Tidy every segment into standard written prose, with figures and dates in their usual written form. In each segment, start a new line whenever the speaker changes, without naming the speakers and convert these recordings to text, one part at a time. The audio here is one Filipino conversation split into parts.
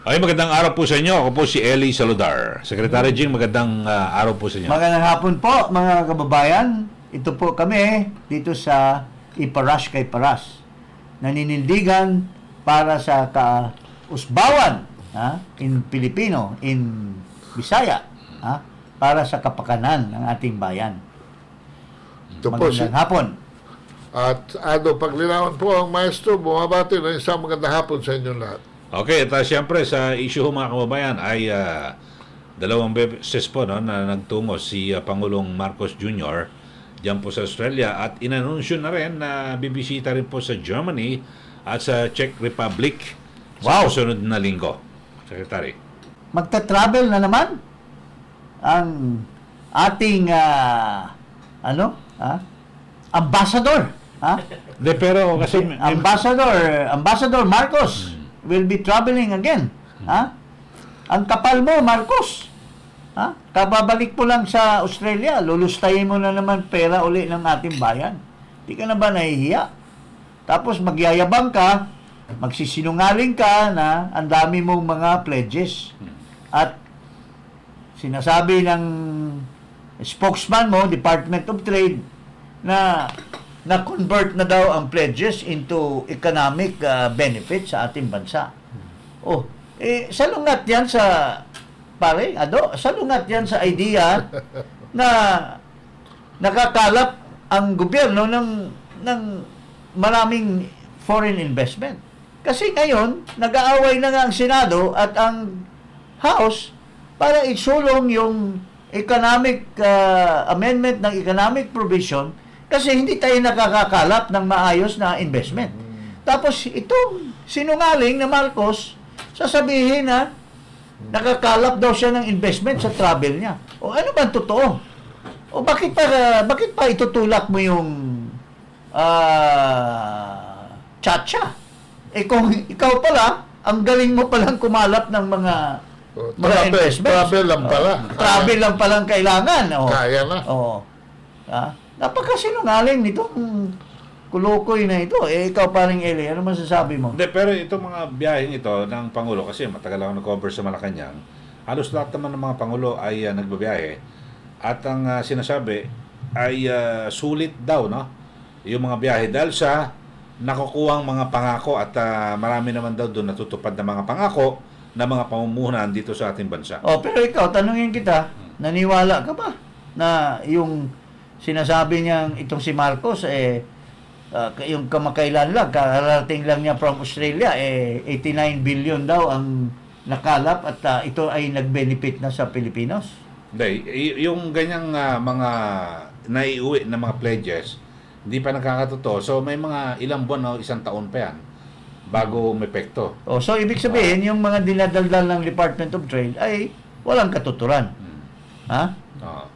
Ay, magandang araw po sa inyo. Ako po si Eli Saludar. Secretary Jing, magandang araw po sa inyo.
Magandang hapon po, mga kababayan. Ito po kami dito sa Iparas kay Paras. Naninindigan para sa kausbawan in Filipino, in Bisaya, para sa kapakanan ng ating bayan.
Ito po
Magandang hapon.
At paglinawan po ang maestro, bumabati ng isang magandang hapon sa inyong lahat.
Okay, at siyempre sa issue mga kababayan ay dalawang beses po na nagtungo si Pangulong Marcos Jr. diyan po sa Australia at inanunsyo na rin na bibisita rin po sa Germany at sa Czech Republic sa susunod na linggo. Secretary.
Magta-travel na naman ang ating ambassador.
Pero kasi
Ambassador Marcos will be traveling again. Ang kapal mo, Marcos. Kababalik po lang sa Australia, lulustayin mo na naman pera uli ng ating bayan. Di ka na ba nahihiya? Tapos magyayabang ka, magsisinungaling ka na ang dami mong mga pledges. At sinasabi ng spokesman mo, Department of Trade, na-convert na daw ang pledges into economic benefit sa ating bansa. Salungat yan sa salungat yan sa idea na nakakalap ang gobyerno ng maraming foreign investment. Kasi ngayon, nag-aaway na nga ang Senado at ang House para isulong yung economic amendment ng economic provision kasi hindi tayo nakakakalap ng maayos na investment. Tapos itong sinungaling na Marcos, sasabihin na nakakalap daw siya ng investment sa travel niya. Ano ba ang totoo? Bakit pa itutulak mo yung tsa-tsa? Kung ikaw pala, ang galing mo palang kumalap ng mga investments.
Travel lang pala.
Travel lang palang kailangan.
Kaya na.
Napakasinungaling nitong kulukoy na ito. Ikaw paring Eli, ano masasabi mo?
Hindi, pero itong mga biyaheng ito ng Pangulo, kasi matagal ako nag-cover sa Malacanang, halos lahat naman ng mga Pangulo ay nagbabiyahe. At ang sinasabi ay sulit daw, no? Yung mga biyahe dahil sa nakukuhang mga pangako at marami naman daw doon natutupad na mga pangako na mga pamumuhunan dito sa ating bansa.
Pero ikaw, tanungin kita, naniwala ka ba na yung sinasabi niyang itong si Marcos, yung kamakailan lang, kararating lang niya from Australia, 89 billion daw ang nakalap at ito ay nag-benefit na sa Pilipinos?
Hindi, yung ganyang mga naiuwi na mga pledges, hindi pa nakakatotoo. So may mga ilang buwan o isang taon pa yan bago umepekto.
So ibig sabihin, yung mga dinadaldal ng Department of Trade ay walang katuturan.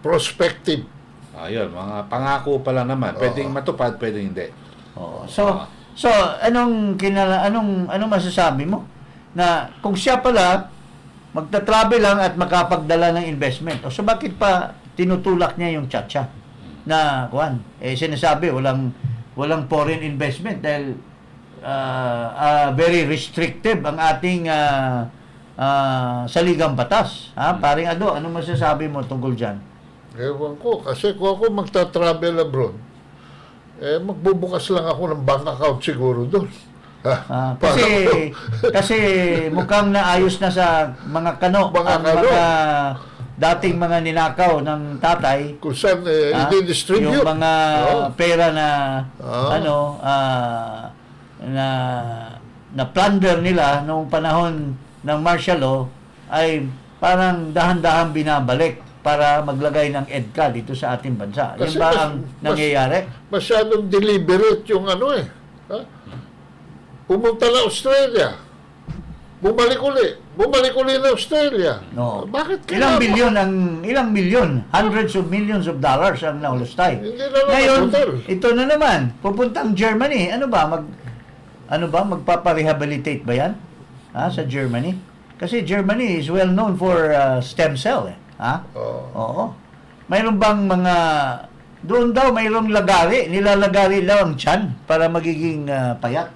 Prospective.
Ayun, mga pangako pa lang naman. Pwedeng matupad, pwedeng hindi.
So anong masasabi mo na kung siya pala magta-travel lang at makapagdala ng investment, so bakit pa tinutulak niya yung tsa-tsa na sinasabi walang foreign investment dahil very restrictive ang ating saligang batas. Paring ano masasabi mo tungkol dyan?
Ewan ko, kasi kung ako magta-travel abroad, magbubukas lang ako ng bank account siguro doon.
Kasi mukhang naayos na sa mga kano ang mga dating mga ninakaw ng tatay
kung saan i-distribute
yung mga pera na na plunder nila noong panahon ng martial law ay parang dahan-dahan binabalik para maglagay ng EDCA dito sa ating bansa. Yan ba ang nangyayari?
Masyadong deliberate yung pumunta na Australia. Bumalik uli na Australia.
No.
Bakit
ilang milyon, hundreds of millions of dollars ang naulustay. Ngayon, ito na naman, pupuntang Germany. Ano ba magpapa-rehabilitate ba yan? Sa Germany? Kasi Germany is well known for stem cell. Oo. Mayroon bang mga doon daw mayroong nilalagari lang ang tiyan para magiging payat?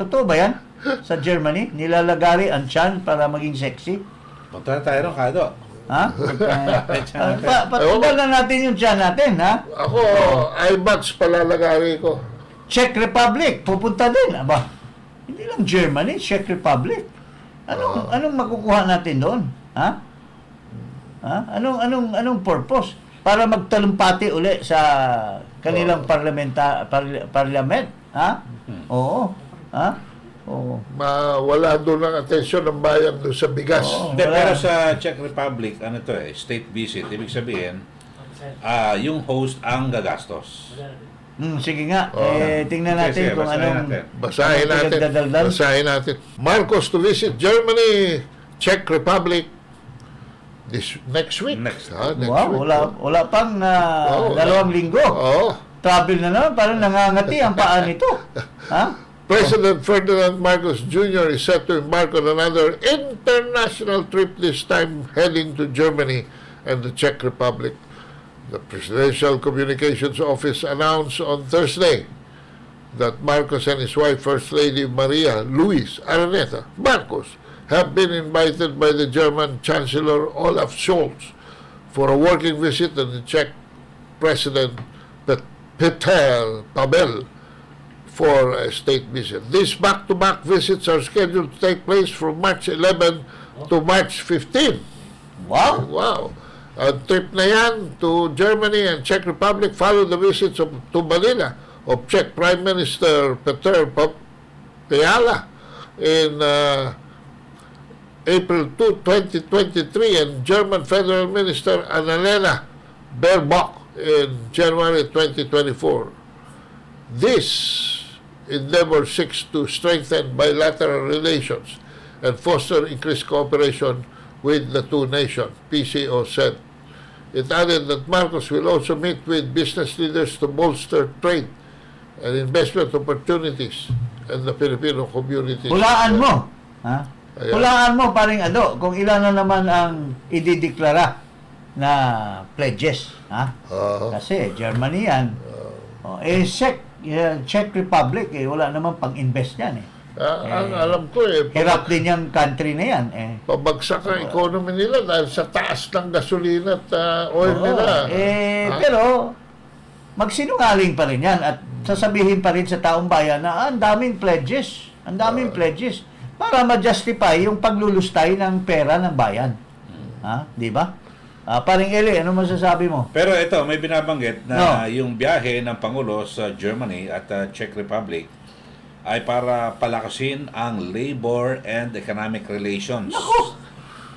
Totoo ba yan? Sa Germany, nilalagari ang tiyan para maging sexy.
Punta na tayo ron, Kado.
Ha? Patanggal na natin yung tiyan natin, ha?
Ako, IMAX palalagari ko.
Czech Republic, pupunta din. Aba, hindi lang Germany, Czech Republic. Anong makukuha natin doon? Ha? Anong purpose? Para magtalumpati uli sa kanilang parliament, ha? Oo. Ha? Oo.
Wala doon ang atensyon ng bayan doon sa bigas.
Oo.
Hindi,
Wala.
pero sa Czech Republic, ano to state visit. Ibig sabihin, yung host ang gagastos.
Sige nga,
Oo.
tingnan natin
Sige,
kung
basahin
anong
natin.
Basahin
anong
natin.
pinagdadaldal.
Basahin natin. Marcos to visit Germany, Czech Republic this next week.
Next.
Next
Wow,
week.
wala pang
Oo,
2 linggo.
Oo.
Travel na naman, parang nangangati ang paa nito. Ha?
President Ferdinand Marcos Jr. is set to embark on another international trip, this time heading to Germany and the Czech Republic. The Presidential Communications Office announced on Thursday that Marcos and his wife, First Lady Maria Luis Araneta Marcos, have been invited by the German Chancellor Olaf Scholz for a working visit to the Czech President Petr Pavel for a state visit. These back-to-back visits are scheduled to take place from March 11 to March 15.
Wow.
Wow. Ang trip na yan to Germany and Czech Republic follow the visits to Manila of Czech Prime Minister Petr Fiala in April 2, 2023 and German Federal Minister Annalena Baerbock in January 2024. This endeavor seeks to strengthen bilateral relations and foster increased cooperation with the two nations, PCO said. It added that Marcos will also meet with business leaders to bolster trade and investment opportunities in the Filipino community.
Hulaan mo. Ha?
Ayan.
Hulaan mo, paring Ado, kung ilan na naman ang idideklara na pledges. Ha? Kasi Germany yan. Czech Republic, wala naman pang-invest yan.
Ang alam ko
Hirap din yung country na yan.
pabagsak ang economy nila dahil sa taas ng gasolina at oil
Oo.
nila.
Pero, magsinungaling pa rin yan at sasabihin pa rin sa taong bayan na ang daming pledges. Ang daming pledges. Para ma-justify yung paglulustay ng pera ng bayan. Ha? Di ba? Paring Eli, ano masasabi mo?
Pero ito, may binabanggit na yung biyahe ng Pangulo sa Germany at Czech Republic ay para palakasin ang labor and economic relations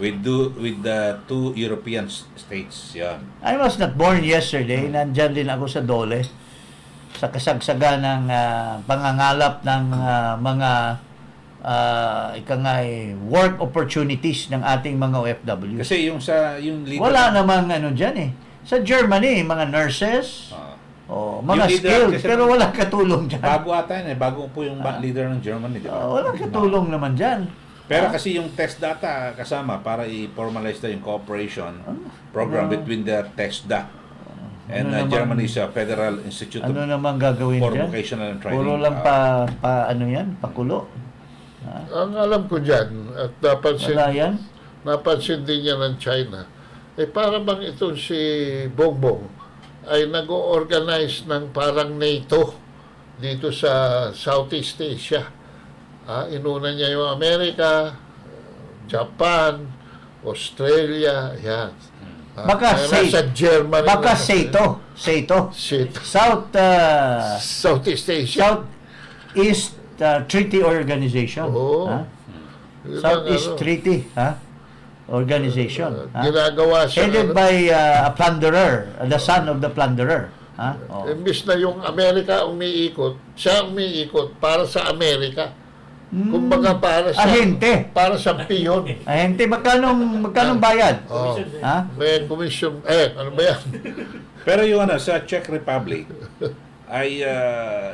with the two European states. Yan.
I was not born yesterday. Nandyan din ako sa Dole. Sa kasagsagan ng pangangalap ng mga work opportunities ng ating mga OFW.
Kasi yung leader...
Wala namang dyan eh. Sa Germany, mga nurses, mga
Yung leader,
skilled,
kasi
pero walang katulong dyan.
Bago ata yun bago po yung leader ng Germany, di ba?
Walang katulong naman dyan.
Pero kasi yung test data kasama para i-formalize na yung cooperation program between the TESDA and Germany's Federal Institute
Ano
of
naman gagawin
for
dyan?
Vocational and Training.
Puro lang pakulo.
Ang alam ko dyan, at
Wala yan.
napansin din niya ng China, para bang itong si Bongbong ay nag-organize ng parang NATO dito sa Southeast Asia. Inuna niya yung Amerika, Japan, Australia, yan.
Baka
sa Germany.
Baka SATO.
Southeast Asia.
Southeast Treaty Organization.
Oo.
Southeast Treaty Organization.
Ginagawa siya.
Headed by a plunderer, the son of the plunderer.
Imbis na yung Amerika umiikot, siya umiikot para sa Amerika. Kumbaga para sa
Ahente.
para sa piyon.
Ahente, magkanong bayad?
May commission. Ano ba yan?
Pero yung sa Czech Republic ay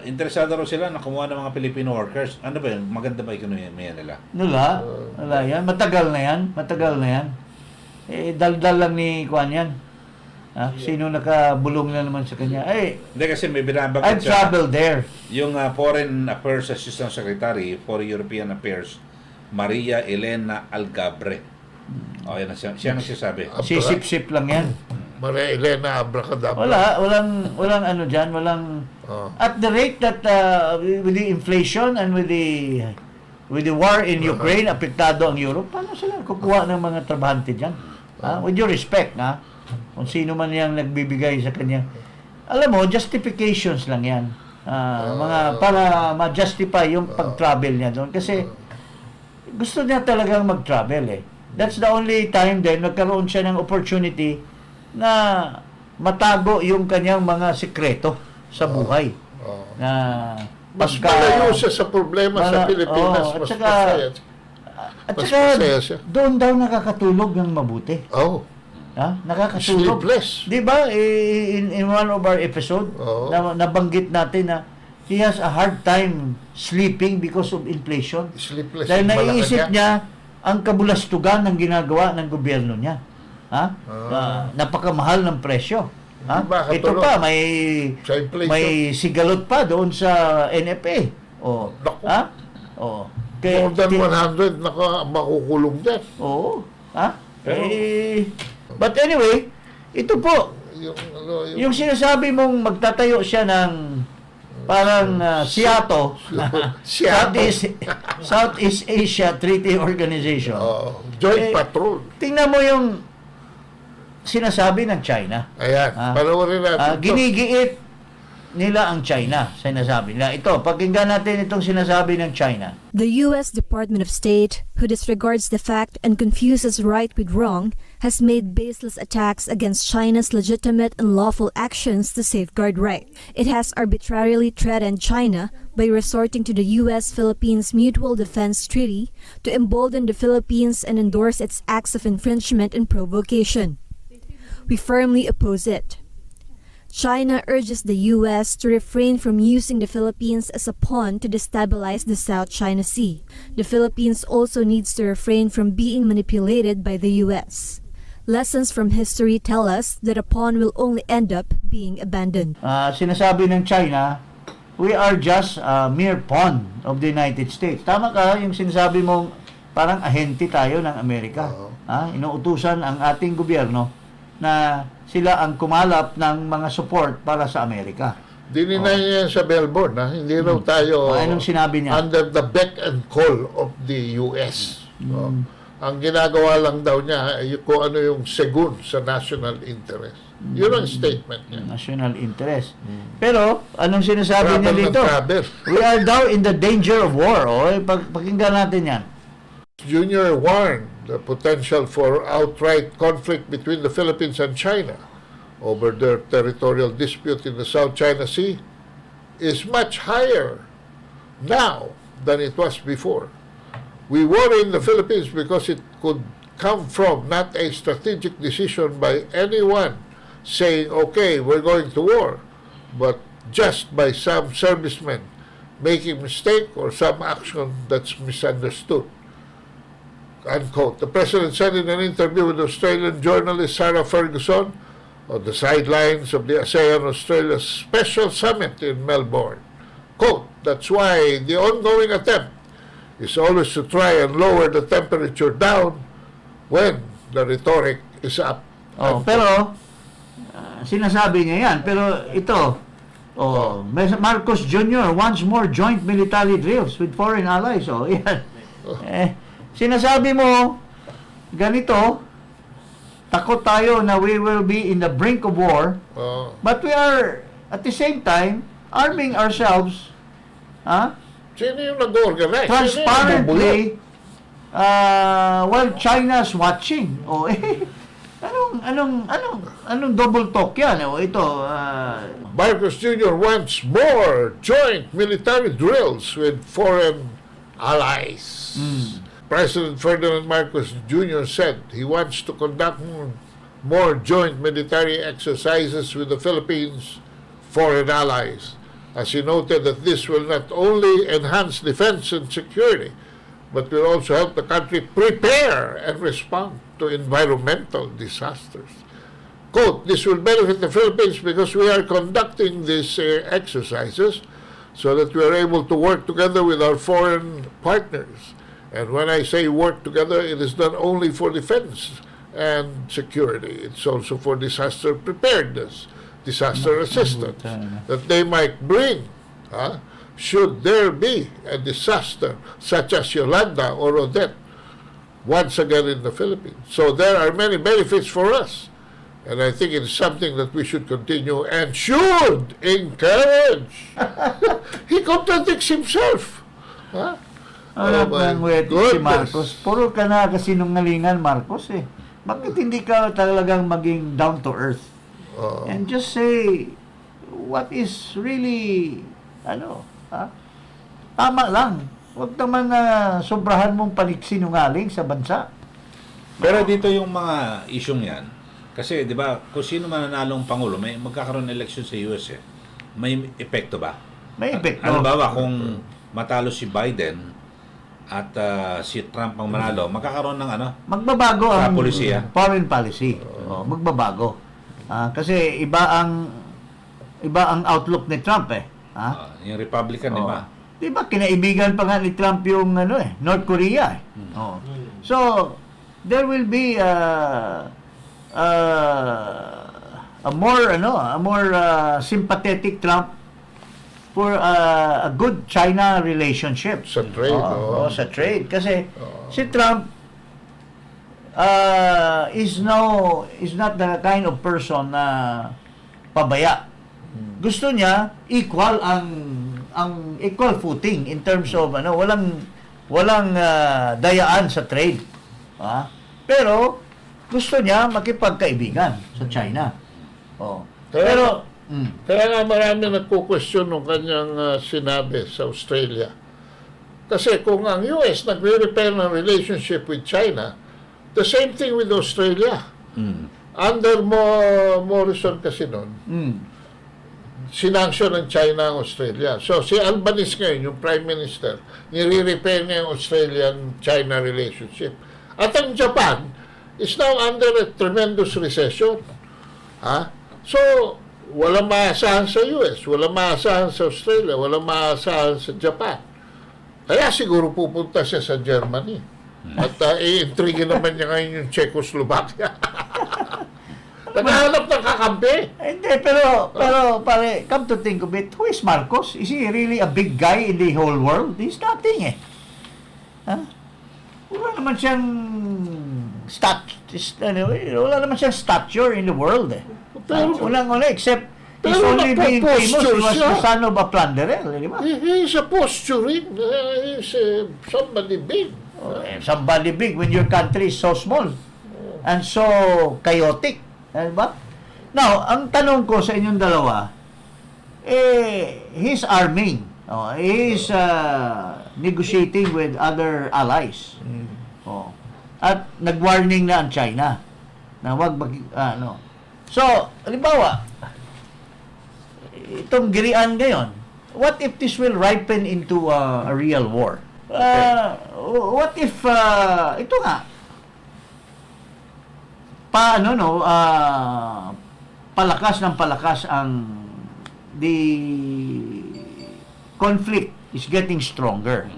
interesado raw sila na kumuha ng mga Filipino workers. Ano ba yun? Maganda ba ekonomiya nila?
Wala yan. Matagal na yan. Daldal lang ni Kwan yan. Sino nakabulong na naman sa kanya? Ay,
Hindi kasi may
I've
binabanggit siya.
traveled there.
Yung Foreign Affairs Assistant Secretary for European Affairs, Maria Elena Algabre. O, yan, siya nagsasabi.
Sisip-sip lang yan.
Maria Elena Abracadabra.
Walang ano dyan, walang... At the rate that with the inflation and with the war in Ukraine, apektado ang Europe, paano sila kukuha ng mga trabahante dyan? With your respect, kung sino man yung nagbibigay sa kanya. Alam mo, justifications lang yan. Mga para ma-justify yung pag-travel niya doon. Kasi gusto niya talagang mag-travel eh. That's the only time din nagkaroon siya ng opportunity na matago yung kanyang mga sikreto sa buhay. Na
Mas malayo siya sa problema sa Pilipinas. Mas masaya.
At saka, doon daw nakakatulog ng mabuti. Nakakatulog.
Sleepless.
Di ba, in one of our episode, nabanggit natin na he has a hard time sleeping because of inflation.
Sleepless.
Dahil naiisip niya ang kabulastugan ng ginagawa ng gobyerno niya. Napakamahal ng presyo. Ito pa, may sigalot pa doon sa NFA.
More than 100 makukulong dyan.
But anyway, ito po, yung sinasabi mong magtatayo siya ng parang Seattle, Southeast Asia Treaty Organization.
Joint Patrol.
Tingnan mo yung sinasabi ng China.
Ayan, panoorin natin.
Ginigiit nila ang China. Sinasabi nila. Ito, pakinggan natin itong sinasabi ng China.
The U.S. Department of State, who disregards the fact and confuses right with wrong, has made baseless attacks against China's legitimate and lawful actions to safeguard right. It has arbitrarily threatened China by resorting to the U.S.-Philippines Mutual Defense Treaty to embolden the Philippines and endorse its acts of infringement and provocation. We firmly oppose it. China urges the U.S. to refrain from using the Philippines as a pawn to destabilize the South China Sea. The Philippines also needs to refrain from being manipulated by the U.S. Lessons from history tell us that a pawn will only end up being abandoned.
Sinasabi ng China, we are just a mere pawn of the United States. Tama ka, yung sinasabi mong parang ahente tayo ng Amerika. Inuutusan ang ating gobyerno na sila ang kumalap ng mga support para sa Amerika.
Dininay niya sa Melbourne, hindi raw tayo
anong sinabi niya?
Under the beck and call of the US. Ang ginagawa lang daw niya kung ano yung segun sa national interest. Yun ang statement niya.
National interest. Pero, anong sinasabi niya dito?
Travel.
We are now in the danger of war. Pakinggan natin yan.
Junior warned the potential for outright conflict between the Philippines and China over their territorial dispute in the South China Sea is much higher now than it was before. We worry in the Philippines because it could come from not a strategic decision by anyone saying, okay, we're going to war, but just by some servicemen making mistake or some action that's misunderstood. Unquote. The President said in an interview with Australian journalist Sarah Ferguson on the sidelines of the ASEAN-Australia Special Summit in Melbourne. Quote, that's why the ongoing attempt is always to try and lower the temperature down when the rhetoric is up.
Pero, sinasabi niya yan. Pero ito, Marcos Jr. wants more joint military drills with foreign allies. Yan. Sinasabi mo, ganito, takot tayo na we will be in the brink of war, but we are, at the same time, arming ourselves,
Sino yung nag-organize?
transparently, while China's watching. Anong double talk yan?
Marcos Jr. wants more joint military drills with foreign allies. President Ferdinand Marcos Jr. said he wants to conduct more joint military exercises with the Philippines' foreign allies, as he noted that this will not only enhance defense and security, but will also help the country prepare and respond to environmental disasters. quote, this will benefit the Philippines because we are conducting these exercises so that we are able to work together with our foreign partners. And when I say work together, it is not only for defense and security, it's also for disaster preparedness, disaster assistance that they might bring, should there be a disaster such as Yolanda or Odette once again in the Philippines. So there are many benefits for us. And I think it's something that we should continue and should encourage. He contradicts himself. Huh?
Anak
my
ng wet si
goodness.
Marcos. Puro ka na kasinungalingan, Marcos eh. Bakit hindi ka talagang maging down to earth? And just say what is really, tama lang. Huwag naman sobrahan mong paniksinungaling sa bansa.
Pero dito yung mga isyong yan, kasi 'di ba, kung sino man nanalong pangulo, may magkakaroon ng election sa US eh. May epekto ba?
May epekto.
Halimbawa, kung matalo si Biden at si Trump ang manalo, magkakaroon ng
Magbabago ang
polisiya.
foreign policy. Magbabago. Kasi iba ang outlook ni Trump eh.
Yung Republican, di ba?
Di ba kinaibigan pa nga ni Trump yung North Korea eh. So there will be a more sympathetic Trump for a good China relationship.
Sa trade,
Sa trade. Kasi si Trump is not the kind of person na pabaya. Gusto niya equal ang equal footing in terms of walang dayaan sa trade. Pero gusto niya makipagkaibigan sa China. Pero
Kaya nga marami nagko-question ng kanyang sinabi sa Australia. Kasi kung ang US nagre-repair ng relationship with China, the same thing with Australia. Under Morrison kasi noon, sinanction ng China ang Australia. So si Albanese ngayon, yung Prime Minister, nire-repair niya yung Australian-China relationship. At ang Japan is now under a tremendous recession. So, walang maasahan sa US, walang maasahan sa Australia, walang maasahan sa Japan. Kaya siguro pupunta siya sa Germany. At i-intrigue naman niya ngayon yung Czechoslovakia. Naghahanap ng kakampi.
Hindi, pero pare, come to think of it, who is Marcos? Is he really a big guy in the whole world? He's nothing eh. Wala naman siyang wala naman siyang stature in the world eh. Unang-una, except he's only being famous, he was the son of a plunderer, di ba?
He's a posturing. He's somebody big.
Somebody big when your country is so small and so chaotic. Di ba? Now, ang tanong ko sa inyong dalawa, he's arming. He's negotiating with other allies. At nag-warning na ang China na wag So, halimbawa, itong girian ngayon, what if this will ripen into a real war? What if ito nga palakas ng palakas ang the conflict is getting stronger.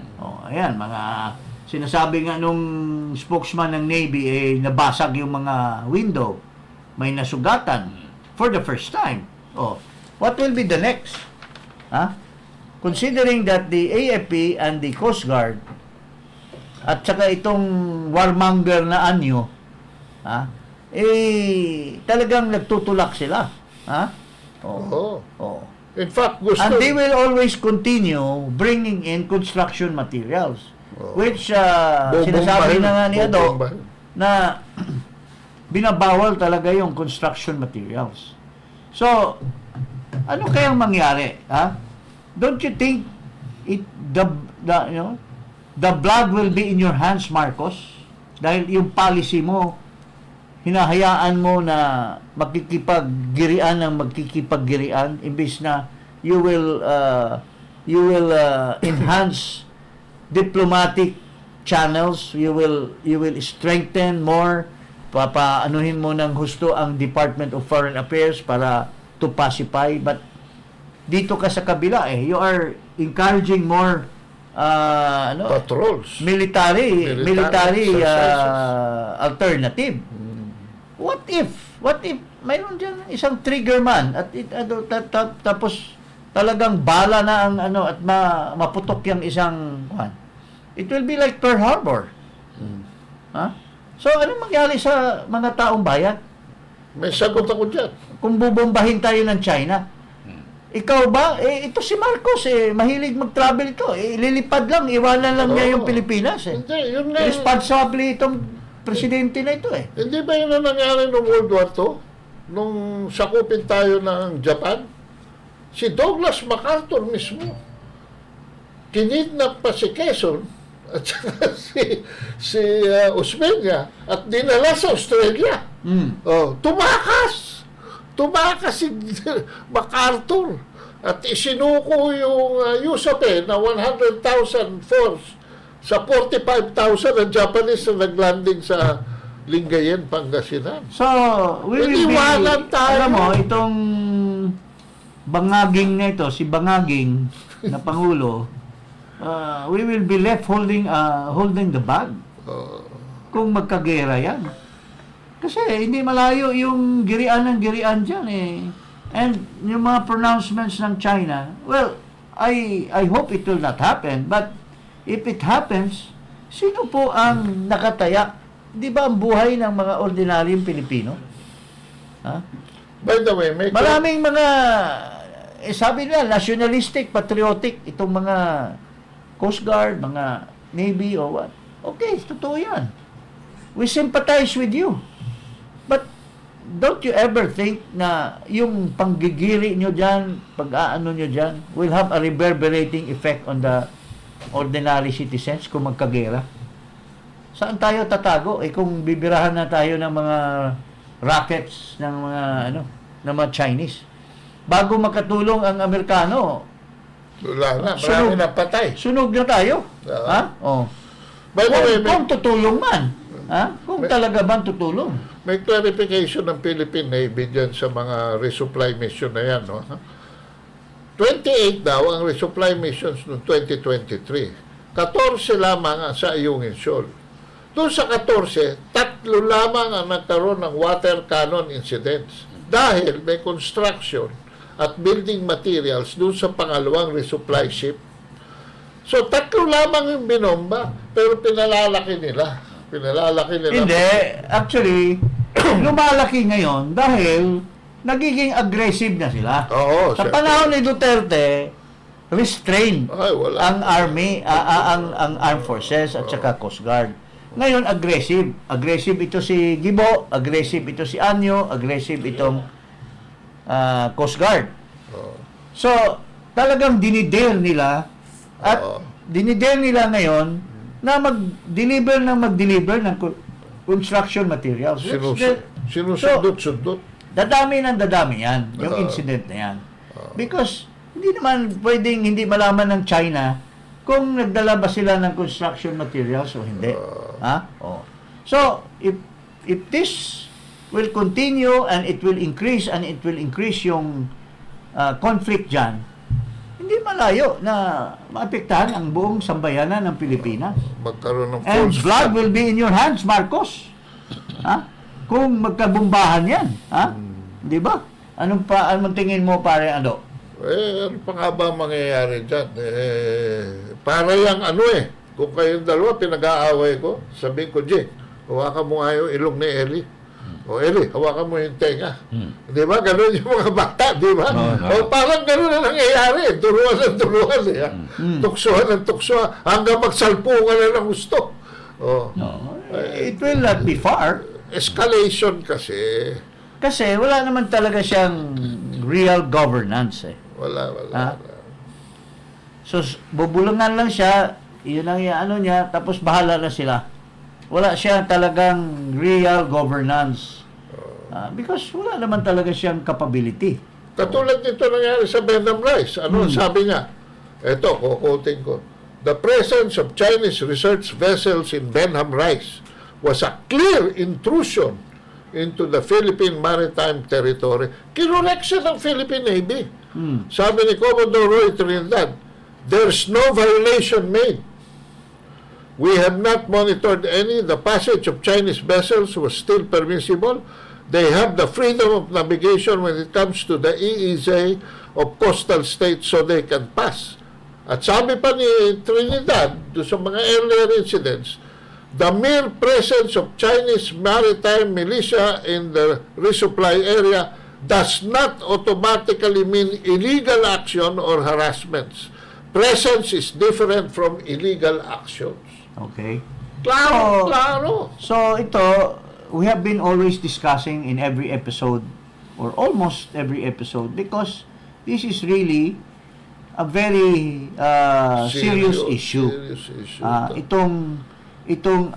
Ayan, mga sinasabi nga nung spokesman ng Navy, nabasag yung mga window, may nasugatan for the first time. What will be the next? Considering that the AFP and the Coast Guard at saka itong warmonger na anyo, talagang nagtutulak sila.
In fact, gusto...
And they will always continue bringing in construction materials. Which sinasabi na nga ni Ado na binabawal talaga yung construction materials. So, ano kayang mangyari? Don't you think the blood will be in your hands, Marcos? Dahil yung policy mo, hinahayaan mo na magkikipaggirian ng magkikipaggirian imbis na you will enhance diplomatic channels, you will strengthen more papaanuhin mo ng husto ang Department of Foreign Affairs para to pacify, but dito ka sa kabila you are encouraging more
Patrols.
military
exercises.
alternative. What if mayroon diyan isang trigger man at tapos talagang bala na ang at maputok yung isang it will be like Pearl Harbor. Ha? So ano mangyari sa mga taong bayan
May sagot ako dyan.
kung bubombahin tayo ng China? Ikaw ba? Ito si Marcos, mahilig mag-travel ito. Lilipad lang, iwanan lang niya yung Pilipinas.
Hindi, yun nga.
Responsable itong presidente na ito
Hindi ba yun ang nangyari noong World War II? Nung sakupin tayo ng Japan? Si Douglas MacArthur mismo. Kinidnap pa si Quezon at saka si Osmeña at dinala sa Australia. Tumakas si MacArthur at isinuko yung USAPE na 100,000 force sa 45,000 ng Japanese na naglanding sa Lingayen, Pangasinan.
So, we will be,
Iwanan tayo.
alam mo, itong bangaging na ito, si Bangaging na Pangulo, we will be left holding the bag kung magkagera yan. Kasi hindi malayo yung girian ng girian dyan And yung mga pronouncements ng China, well, I hope it will not happen, but if it happens, sino po ang nakataya? Di ba ang buhay ng mga ordinaryong Pilipino? Ha?
By the way,
Maraming mga, sabi nila, nationalistic, patriotic, itong mga Coast Guard, mga Navy o what. Okay, totoo yan. We sympathize with you. But don't you ever think na yung panggigiri nyo dyan, pag-aano nyo dyan, will have a reverberating effect on the ordinary citizens kung magkagera? Saan tayo tatago? Kung bibirahan na tayo ng mga rockets ng mga ng mga Chinese. Bago makatulong ang Amerikano,
wala na, marami na patay.
sunog na tayo. Ha? Oh.
By the way,
Kung tutulong man. Ha? Kung talaga bang tutulong.
may clarification ng Philippine Navy dyan sa mga resupply mission na yan. No? 28 daw ang resupply missions noong 2023. 14 lamang ang sa Ayungin Shoal. Doon sa 14, 3 lamang ang nagkaroon ng water cannon incidents dahil may construction at building materials doon sa pangalawang resupply ship. So, 3 lamang yung binomba, pero pinalalaki nila.
Hindi. Actually, lumalaki ngayon dahil nagiging aggressive na sila.
Oo,
Sa
siyempre.
panahon ni Duterte, restrained
Ay, wala.
ang army, ang armed forces at saka Coast Guard. Ngayon, aggressive. Aggressive ito si Gibo, aggressive ito si Anyo, aggressive itong Coast Guard. So, talagang dinidare nila at dinidare nila ngayon na mag-deliver ng construction materials.
Sinusundot-sundot.
Dadami yan, yung incident na yan. Because, hindi naman pwedeng hindi malaman ng China kung nagdala ba sila ng construction materials o hindi. So, if this will continue and it will increase yung conflict dyan, hindi malayo na maapektahan ang buong sambayanan ng Pilipinas.
Magkaroon ng
And
false
blood
flag.
will be in your hands, Marcos. Kung magkabumbahan yan. Di ba? Anong tingin mo, pare Ando?
Ano pa nga ba mangyayari dyan? Para yung kung kayong dalawa pinag-aaway ko, sabihin ko, Jay, hawakan mo nga yung ilong ni Eli. O Eli, hawakan mo yung tenga. Di ba? Ganun yung mga bata, di ba? O parang ganun na nangyayari. Turuan. Tuksuhan ng tuksuhan. Hanggang magsalpungan na ng gusto.
It will not be far.
Escalation kasi.
Kasi wala naman talaga siyang real governance.
Wala.
So, bubulungan lang siya, yun ang niya, tapos bahala na sila. Wala siya talagang real governance. Because wala naman talaga siyang capability.
Katulad nito nangyari sa Benham Rice. Ano sabi niya? Ito, quoting ko. The presence of Chinese research vessels in Benham Rice was a clear intrusion into the Philippine Maritime Territory. Kinorek siya ng Philippine Navy. Sabi ni Commodore Roy Trinidad, there's no violation made. We have not monitored any. The passage of Chinese vessels was still permissible. They have the freedom of navigation when it comes to the EEZ of coastal states so they can pass. At sabi pa ni Trinidad, do sa mga earlier incidents, the mere presence of Chinese maritime militia in the resupply area does not automatically mean illegal action or harassments. Presence is different from illegal actions.
Okay.
Klaro,
So,
klaro.
So ito, we have been always discussing in every episode or almost every episode because this is really a very serious issue.
Serious issue.
Itong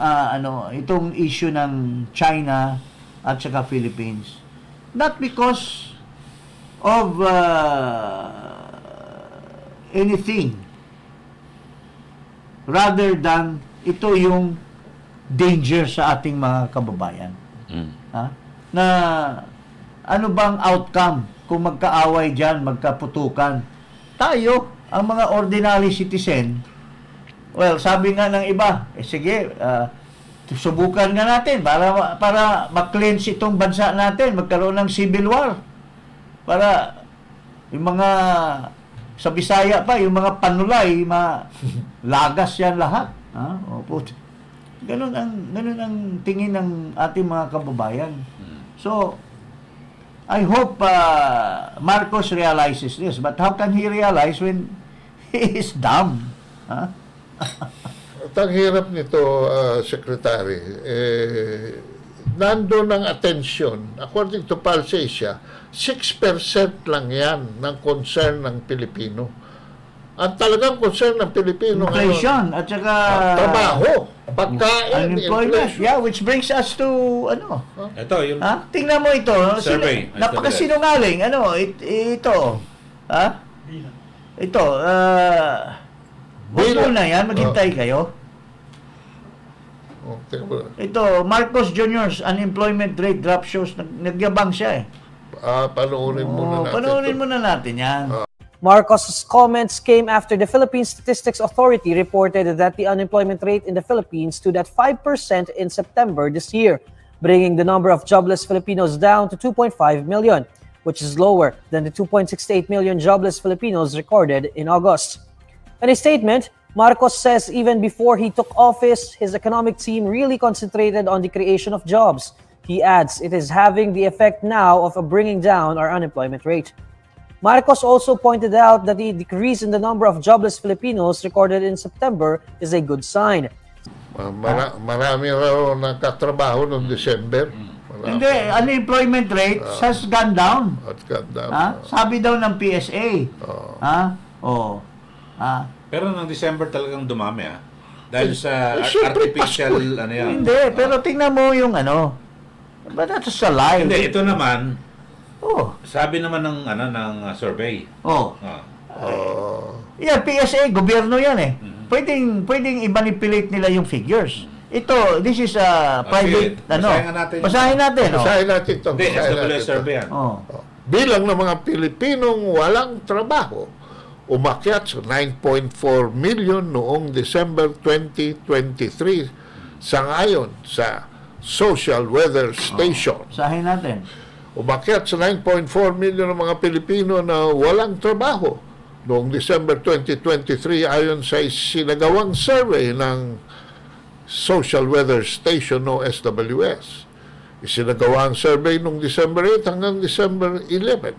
issue ng China at saka Philippines. Not because of anything, rather than ito yung danger sa ating mga kababayan. Ha? Na ano bang outcome kung magkaaway diyan, magkaputukan? Tayo, ang mga ordinary citizen, well, sabi nga ng iba, sige, subukan nga natin para ma-cleanse itong bansa natin, magkaroon ng civil war. Para yung mga sa Bisaya pa, yung mga panulay, lagas yan lahat. Opo. Ganun ang tingin ng ating mga kababayan. So, I hope Marcos realizes this. But how can he realize when he is dumb?
At ang hirap nito, Secretary, nandun ang atensyon. According to Pulse Asia, 6% lang yan ng concern ng Pilipino. Ang talagang concern ng Pilipino
Inflation at saka
trabaho, pagkain,
unemployment.
inflation.
Yeah, which brings us to
Ito, yung
tingnan mo ito.
Survey.
Napakasinungaling. Ito. Ha? Ito. Huwag na yan. Maghintay kayo. Ito, Marcos Jr.'s unemployment rate drop shows. Nagyabang siya eh.
Panoorin muna natin.
Panoorin muna natin yan.
Marcos's comments came after the Philippine Statistics Authority reported that the unemployment rate in the Philippines stood at 5% in September this year, bringing the number of jobless Filipinos down to 2.5 million, which is lower than the 2.68 million jobless Filipinos recorded in August. In a statement, Marcos says even before he took office, his economic team really concentrated on the creation of jobs. He adds it is having the effect now of bringing down our unemployment rate. Marcos also pointed out that the decrease in the number of jobless Filipinos recorded in September is a good sign.
Marami raw nagkatrabaho noong December.
Hindi, unemployment rate has gone down. Sabi daw ng PSA.
Pero ng December talagang dumami dahil sa
Siyempre,
artificial
Pasko.
ano yan.
Hindi, pero tingnan mo yung but that's a lie.
Hindi, ito naman
Oh.
sabi naman ng survey.
Oh. Yeah, PSA, gobyerno yan eh. Pwedeng i-manipulate nila yung figures. Ito, this is a private, Basahin natin.
Basahin natin ito.
Hindi, SWS survey yan.
Bilang ng mga Pilipinong walang trabaho, umakyat sa 9.4 million noong December 2023 sangayon sa Social Weather Station.
Basahin natin.
Umakyat sa 9.4 million ng mga Pilipino na walang trabaho noong December 2023 ayon sa sinagawang survey ng Social Weather Station o SWS. Isinagawa ang survey noong December 8 hanggang December 11.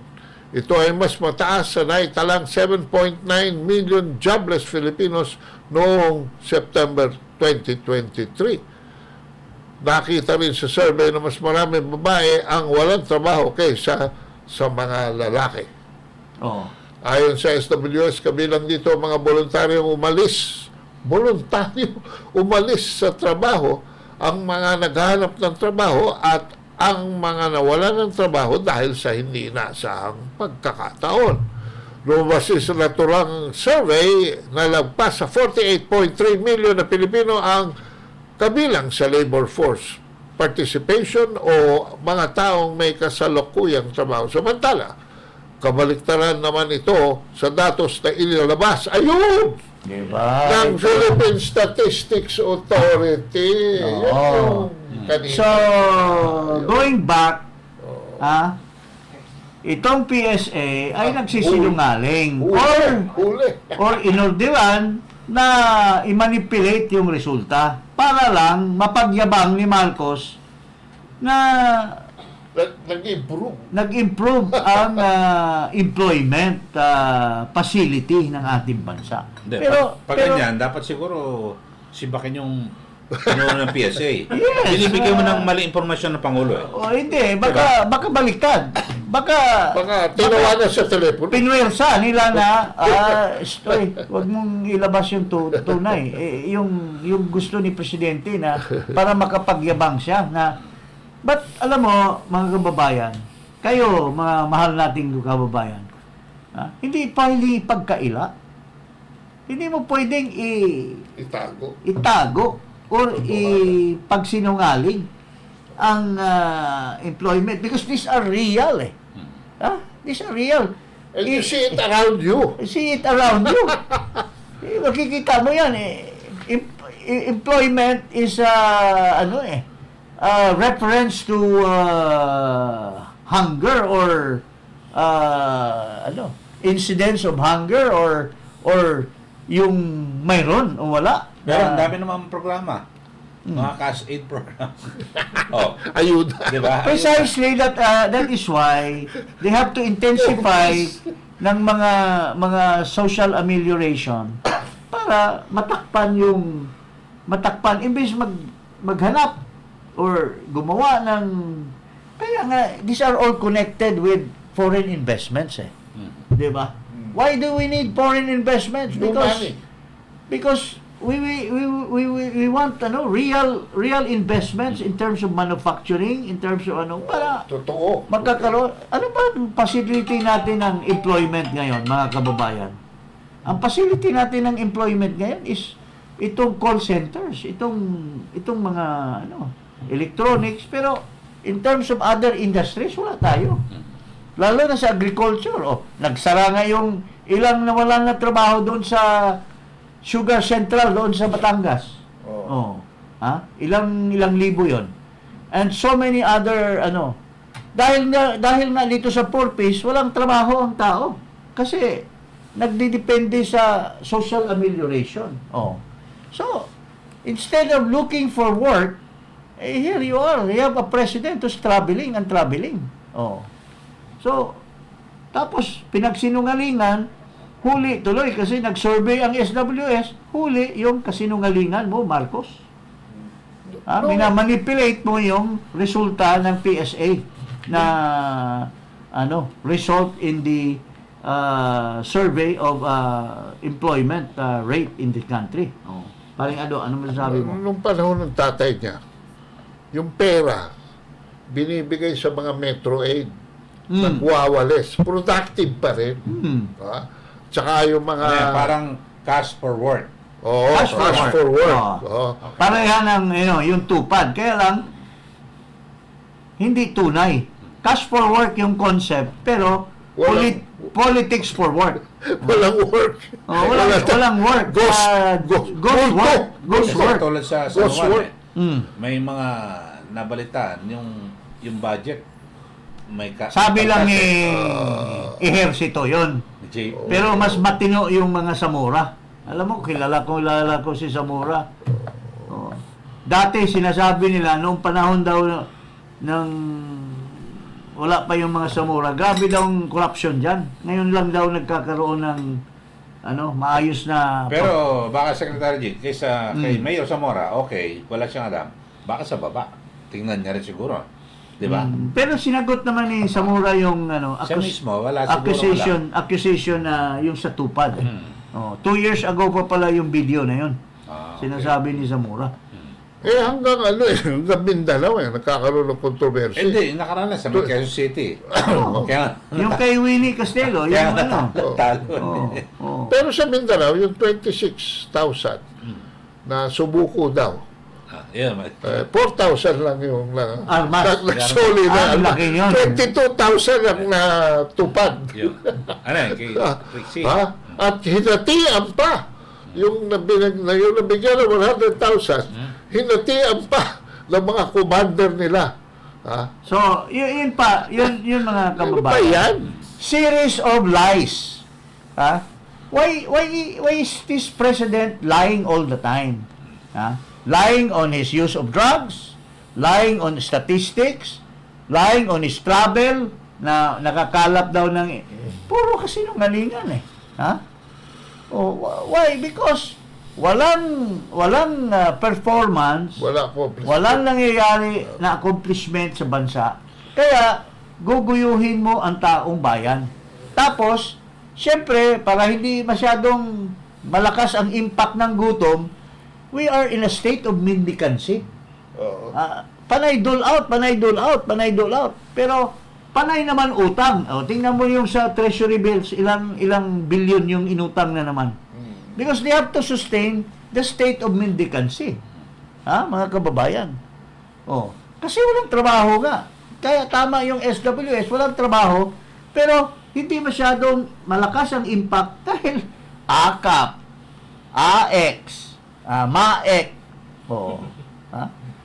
Ito ay mas mataas sa naitalang 7.9 million jobless Filipinos noong September 2023. Nakita rin sa survey na mas maraming babae ang walang trabaho kaysa sa mga lalaki. Ayon sa SWS, kabilang dito mga voluntaryong umalis sa trabaho, ang mga naghahanap ng trabaho at ang mga nawalan ng trabaho dahil sa hindi inaasahang pagkakataon. Lumabas sa naturang survey na lagpas sa 48.3 million na Pilipino ang kabilang sa labor force participation o mga taong may kasalukuyang trabaho. Samantala, kabaliktaran naman ito sa datos na inilabas. Ayun!
Diba?
Ng Philippine Statistics Authority.
Oo.
Yan yung kanina.
So, going back, itong PSA ay nagsisinungaling
Huli.
or inorderan na i-manipulate yung resulta para lang mapagyabang ni Marcos na nag-improve ang employment facility ng ating bansa.
Hindi, pag ganyan, dapat siguro sibakin yung ng PSA.
Yes,
Binibigyan mo ng mali impormasyon ng Pangulo eh.
O hindi, baka baliktad. Baka
tinawanan sa telepono.
pinwersa nila na wag mong ilabas yung tunay. Yung gusto ni Presidente na para makapagyabang siya na but alam mo, mga kababayan, kayo, mga mahal nating kababayan, hindi pagkaila. Hindi mo pwedeng itago or pagsinungaling ang employment because these are real eh. These are real.
And you see it around you.
See it around you. Makikita mo yan eh. Employment is reference to hunger or incidents of hunger or yung mayroon o wala.
Pero ang dami namang programa. Mga cash aid program.
Ayuda.
Diba?
Precisely that is why they have to intensify ng mga social amelioration para matakpan imbes maghanap or gumawa ng kaya nga these are all connected with foreign investments eh. 'Di ba? Why do we need foreign investments? Because we want real investments in terms of manufacturing, in terms of para
Totoo.
magkakaroon. Ano ba ang facility natin ng employment ngayon, mga kababayan? Ang facility natin ng employment ngayon is itong call centers, itong mga electronics, pero in terms of other industries wala tayo. Lalo na sa agriculture. Nagsara nga yung ilang nawalan na trabaho doon sa Sugar Central doon sa Batangas. Ilang libo 'yon. And so many other dahil nga dito sa poor piece, walang trabaho ang tao. Kasi nagdidepende sa social amelioration. So, instead of looking for work, here you are. You have a president who's traveling and traveling. So, tapos pinagsinungalingan, huli tuloy kasi nag-survey ang SWS, huli yung kasinungalingan mo, Marcos. Minamanipulate mo yung resulta ng PSA na result in the survey of employment rate in the country. Paring ano masasabi mo?
Nung panahon ng tatay niya, yung pera binibigay sa mga Metro Aid, nagwawalis, productive pa rin. Tsaka yung mga
parang cash for work.
cash for work.
Pareha ng yung tupad. Kaya lang hindi tunay. Cash for work yung concept, pero politics for work.
Walang work.
Walang work. Ghost work.
Tulad sa
Ghost work.
may mga nabalitaan yung budget.
Sabi lang ehersito yon. Pero mas matino yung mga Zamora. Alam mo, kilala ko si Zamora. Dati sinasabi nila, noong panahon daw ng wala pa yung mga Zamora, grabe daw ang corruption dyan. Ngayon lang daw nagkakaroon ng maayos na...
Pero baka Secretary G, kay Mayor Zamora, okay, wala siyang alam. Baka sa baba. Tingnan niya rin siguro. Diba?
Pero sinagot naman ni Zamora yung
siya mismo, wala siguro
accusation
na yung sa tupad. 2 years ago pa pala yung video na yun. Sinasabi ni Zamora.
Hanggang hanggang Mindanao nagkakaroon ng controversy.
Hindi, nakaranas sa Quezon City.
Yung kay Winnie Castelo, yung
talo.
Pero sa Mindanao, yung 26,000 na subuko daw
Yeah,
4,000 lang yung
Armas.
nagsoli na.
Ang laki yun.
22,000 ang natupad.
yun. Ano yan, kay Trixie.
Ha? At hinatian pa. Yung nabigyan ng 100,000, hinatian pa ng mga commander nila. Ha?
So, yun mga
Ano ba
kababayan.
yan?
Series of lies. Ha? Why is this president lying all the time? Ha? Lying on his use of drugs, lying on statistics, lying on his travel, na nakakalap daw ng puro kasinungalingan eh. Ha? Oh, why? Because walang performance, walang nangyayari na accomplishment sa bansa. Kaya guguyuhin mo ang taong bayan. Tapos, syempre, para hindi masyadong malakas ang impact ng gutom, we are in a state of mendicancy. Panay dole out. Pero panay naman utang. Tingnan mo yung sa treasury bills, ilang billion yung inutang na naman. Because they have to sustain the state of mendicancy. Mga kababayan. Kasi walang trabaho nga. Kaya tama yung SWS, walang trabaho, pero hindi masyadong malakas ang impact dahil AKAP, AX, MAEK,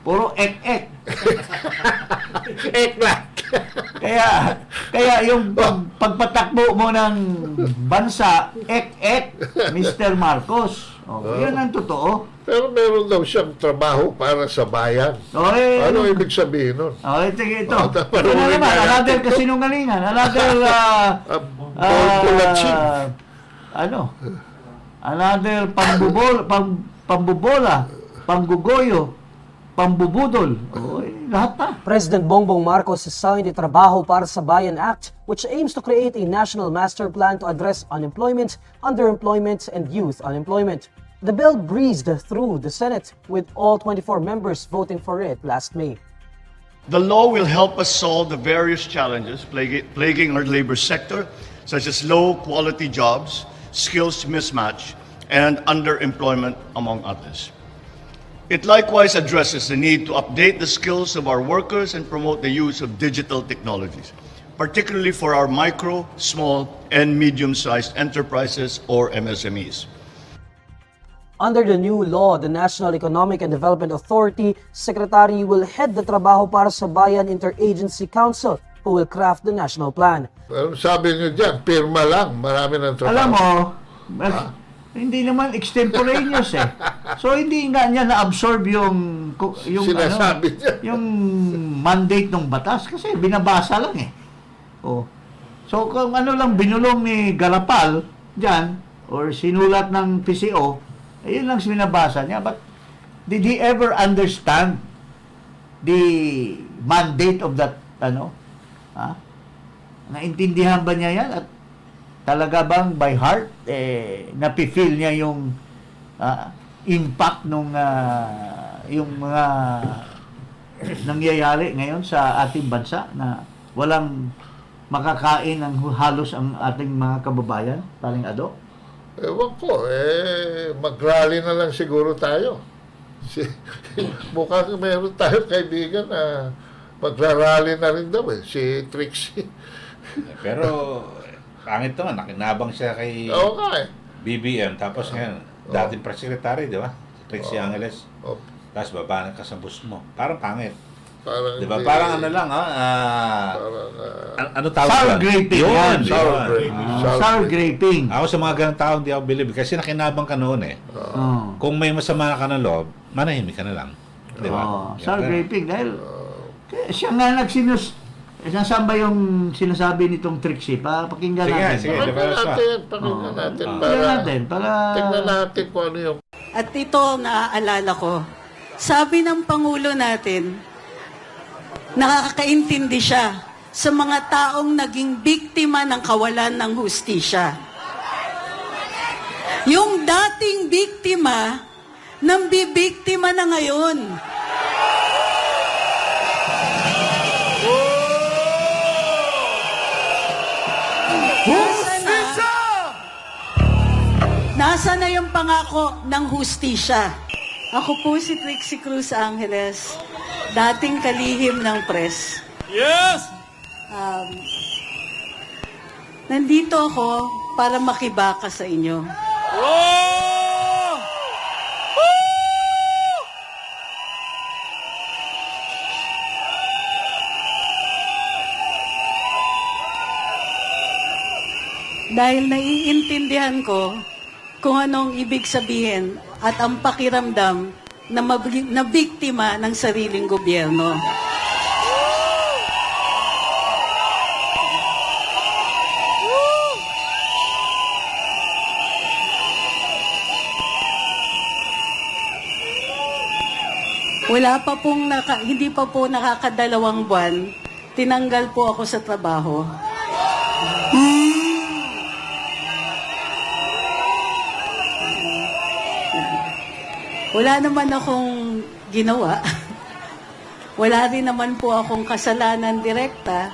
puro ek-ek.
Eklat.
Kaya yung pagpatakbo mo ng bansa, ek-ek, Mr. Marcos. Yun ang totoo.
Pero meron daw siyang trabaho para sa bayan. Ano ibig sabihin nun?
Ito.
Ito
Ito na naman, another kasinungalingan, another another pambubola, panggugoyo, pambubudol. Lahat na.
President Bongbong Marcos has signed the Trabaho para sa Bayan Act, which aims to create a national master plan to address unemployment, underemployment, and youth unemployment. The bill breezed through the Senate, with all 24 members voting for it last May.
The law will help us solve the various challenges plaguing our labor sector, such as low-quality jobs, skills mismatch, and underemployment, among others. It likewise addresses the need to update the skills of our workers and promote the use of digital technologies, particularly for our micro, small, and medium-sized enterprises or MSMEs.
Under the new law, the National Economic and Development Authority Secretary will head the Trabaho para sa Bayan Interagency Council, who will craft the national plan.
Sabi niyo dyan, pirma lang. Marami ng trabaho.
Alam mo, hindi naman extemporaneous eh. So hindi nga niya na-absorb yung
sinasabi niya.
yung mandate ng batas kasi binabasa lang eh. So kung ano lang binulong ni Garapal diyan or sinulat ng PCO, yun lang binabasa niya. But did he ever understand the mandate of that Naintindihan ba niya yan? At talaga bang by heart napifeel niya yung impact nung yung mga nangyayari ngayon sa ating bansa na walang makakain ng halos ang ating mga kababayan, paring Ado?
Ewan ko, mag-rally na lang siguro tayo. Mukhang meron tayo kaibigan na magra-rally na rin daw si Trixie.
Pero pangit naman, nakinabang siya kay BBM, tapos ngayon, dating press secretary, di ba? Trixie Angeles. Tapos baba ka sa bus mo. Parang pangit. Di ba? Parang ano lang, ano tawag
sour graping yan. Sour graping.
Ako sa mga ganang tao, hindi ako believe. Kasi nakinabang ka noon eh. Kung may masama ka ng loob, manahimik ka na lang. Di ba?
Sour graping. Dahil siya nga saan ba yung sinasabi nitong Trixie? Pakinggan natin.
Pakinggan natin. Tingnan natin kung ano yung...
At ito, naaalala ko, sabi ng Pangulo natin, nakakaintindi siya sa mga taong naging biktima ng kawalan ng hustisya. Yung dating biktima, nang bibiktima na ngayon. Nasa na yung pangako ng hustisya? Ako po si Trixie Cruz Angeles, dating kalihim ng press.
Yes!
Nandito ako para makibaka sa inyo.
Oh!
Dahil naiintindihan ko kung anong ibig sabihin at ang pakiramdam na biktima ng sariling gobyerno. Hindi pa po nakakadalawang buwan, tinanggal po ako sa trabaho. Wala naman akong ginawa. Wala rin naman po akong kasalanan direkta.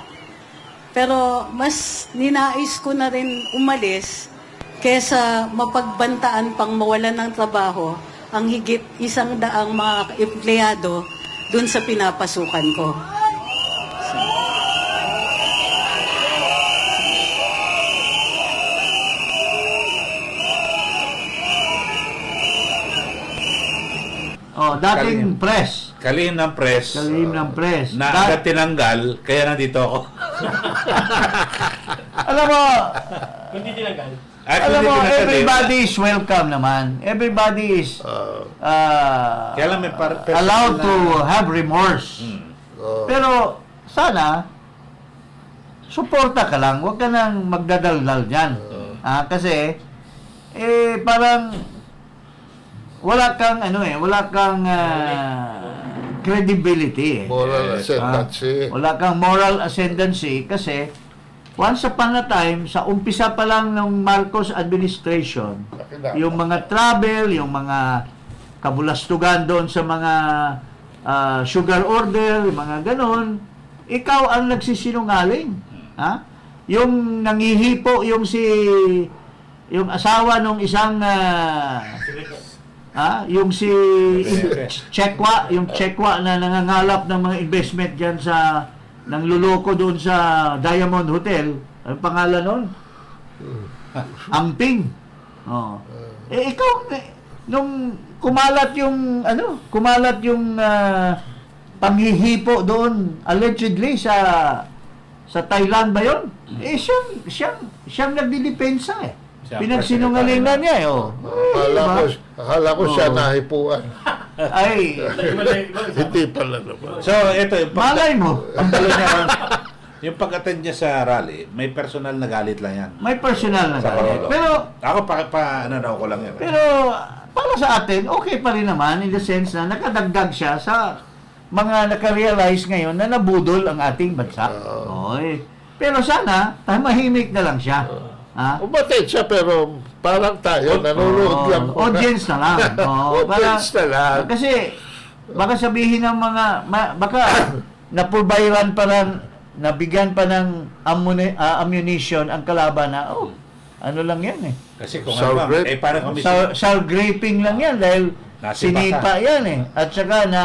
Pero mas ninais ko na rin umalis kesa mapagbantaan pang mawalan ng trabaho ang higit 100 mga empleyado dun sa pinapasukan ko.
Dating press.
Kalihim ng press.
Kalihim ng press.
Na agad tinanggal, kaya nandito ako.
Alam mo,
Hindi tinanggal.
alam mo, everybody is welcome naman. Everybody is
Kaya lang may
allowed to have remorse. Pero sana, suporta ka lang. Huwag ka nang magdadaldal dyan. Kasi, parang wala kang credibility.
Moral ascendancy.
Wala kang moral ascendancy kasi once upon a time, sa umpisa pa lang ng Marcos administration, yung mga travel, yung mga kabulastugan doon sa mga sugar order, yung mga ganon, ikaw ang nagsisinungaling. Yung nangihipo, yung asawa nung isang yung si Chekwa na nangangalap ng mga investment diyan sa nangluloko doon sa Diamond Hotel. Ang pangalan noon? Angping. Ikaw nung kumalat yung panghihipo doon allegedly sa Thailand ba 'yon? Siyang nagdidepensa pinagsinungalingan niya
Akala ko siya nahipuan.
Ay,
Hindi pala naman.
So, ito,
malay mo.
pagdalo niya, yung pag-attend niya sa rally, may personal na galit lang yan.
May personal na
Sa
galit.
Pangulo.
Pero,
Ako, ko lang yan.
pero, para sa atin, okay pa rin naman in the sense na nakadagdag siya sa mga nakarealize ngayon na nabudol ang ating bansa. Pero sana, tahimik na lang siya.
Umatid siya pero parang tayo, nanonood lang.
Audience na lang.
Audience na lang.
Kasi, baka sabihin ng mga, baka napurbayran pa ng, nabigyan pa ng ammunition ang kalaban na, ano lang yan eh.
Kasi kung
Sour
ano,
grape.
parang kami
Sour graping lang yan dahil
Nasipa
sinipa
ka.
yan eh. At saka na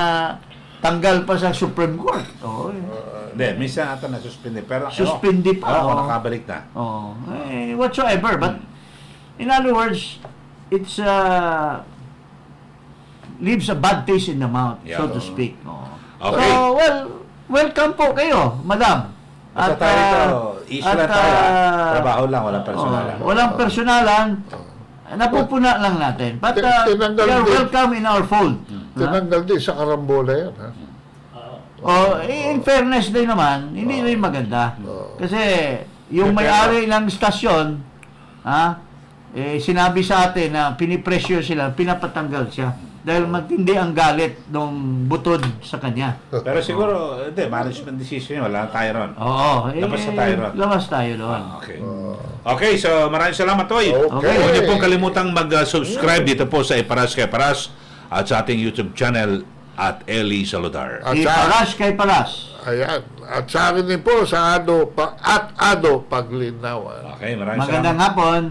tanggal pa sa Supreme Court.
Hindi, minsan ata na-suspende. Pero
Suspende pa,
Ako, nakabalik na.
Whatsoever. But, in other words, it's leaves a bad taste in the mouth,
Yeah.
so to speak.
Okay.
So, welcome po kayo, madam.
Basta tayo ito, issue lang tayo. Trabaho lang, walang personalan.
Walang personalan. Napupuna lang natin. But
Tinanggal
you're
din.
welcome in our fold.
Tinanggal din sa karambola yan.
In fairness din naman, hindi rin maganda. Kasi yung may-ari ng stasyon, sinabi sa atin na pinipressure sila, pinapatanggal siya. Dahil matindi ang galit ng butod sa kanya.
Pero siguro, hindi, management decision yun. Wala na tayo ron.
Labas tayo doon.
Okay. Okay, so maraming salamat, Toy.
Okay.
Huwag niyo pong kalimutang mag-subscribe dito po sa Iparas kay Paras at sa ating YouTube channel at Eli Saludar.
At
Paras kay paras.
Ayan. At sa akin din po, sa Ado Paglinawan.
Okay, maraming salamat.
Magandang hapon.